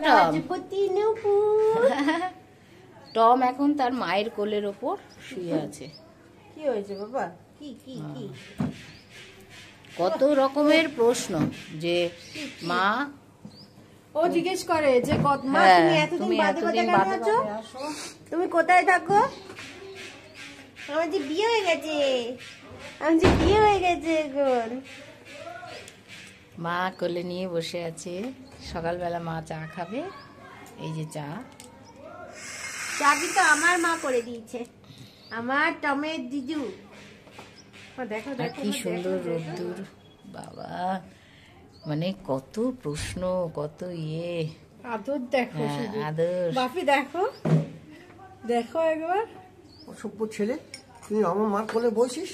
Tom? Tom এখন তার মায়ের কোলের ওপর শুয়ে আছে। কি হয়েছে বাবা? কি কি কি কত রকমের প্রশ্ন যে মা, ও জিজ্ঞেস করে যে মা তুমি এতদিন বাদে বাদে কেন আছো? তুমি কোথায় থাকো? আমার যে বিয়ে হয়ে গেছে, আমার যে বিয়ে হয়ে গেছে এখন। মা কোলে নিয়ে বসে আছে। সকালবেলা মা চা খাবে। এই যে চা, চা কিন্তু আমার মা করে দিয়েছে, আমার টমের দিদু। দেখো আর দেখো কি সুন্দর রোদ্দুর বাবা, মানে কত প্রশ্ন, কত ইয়ে। আদর দেখো, আদর। বাপি দেখো, দেখো একবার। অসভ্য ছেলে, তুই আমার মার কোলে বসিস?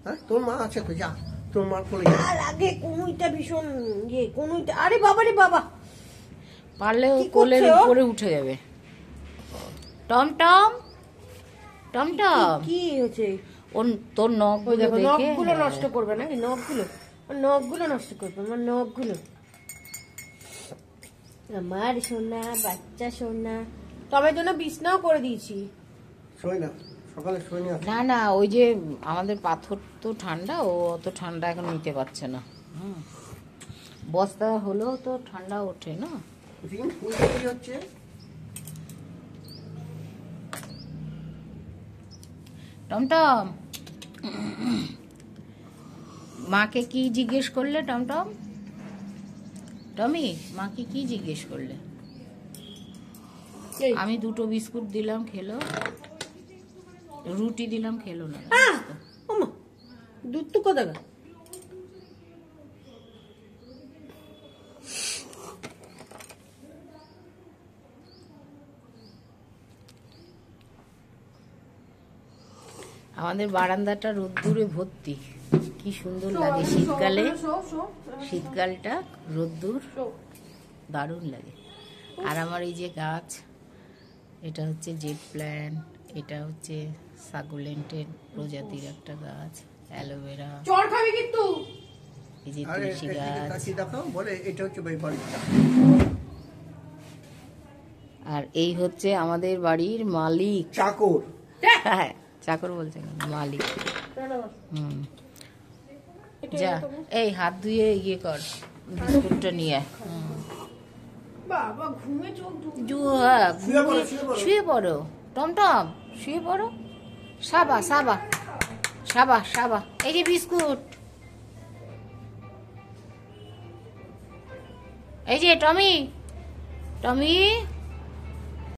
হ্যাঁ, তোর মা আছে তো, যা তোর মার কোলে যা। লাগে কুনুইটা ভীষণ ইয়ে, কুনুইটা। আরে বাবা রে বাবা, পারলে ও কোলের উপরে উঠে যাবে। টম টম টম টম, কি হয়েছে? তোর নখগুলো দেখে, নখগুলো নষ্ট করবে না, নখগুলো নষ্ট করবে, আমার নখগুলো। আমার সোনা বাচ্চা সোনা। তবে জন্য বিছনাও করে দিয়েছি। শোয় না, সকালে শোয় না। না না, ওই যে আমাদের পাথর তো ঠান্ডা, ও অত ঠান্ডা এখন নিতে পারছে না। বস্তা হলেও তো ঠান্ডা ওঠে না। হচ্ছে টমটম, মাকে কি জিজ্ঞেস করলে? টমটম, টমি, মাকে কি জিজ্ঞেস করলে? আমি দুটো বিস্কুট দিলাম, খেলো। রুটি দিলাম, খেলো না। দুধ তো কোথা? আমাদের বারান্দাটা রোদ্দুরে ভর্তি, কি সুন্দর লাগে শীতকালে। শীতকালটা রোদ্দুর দারুণ লাগে। আর আমার এই যে গাছ, এটা হচ্ছে জেট প্ল্যান্ট, এটা হচ্ছে সাকুলেন্টের প্রজাতির একটা গাছ, অ্যালোভেরা। এই যে তুলসী গাছ। আর এই হচ্ছে আমাদের বাড়ির মালিক, চাকর। হ্যাঁ, চাকর বলছে না, মালিক। যা, এই হাত ধুয়ে ইয়ে কর, বিস্কুটটা নিয়ে। শুয়ে পড়ো টমটম, শুয়ে পড়ো। সাবা সাবা সাবা সাবা, এই যে বিস্কুট। এই যে টমি, টমি।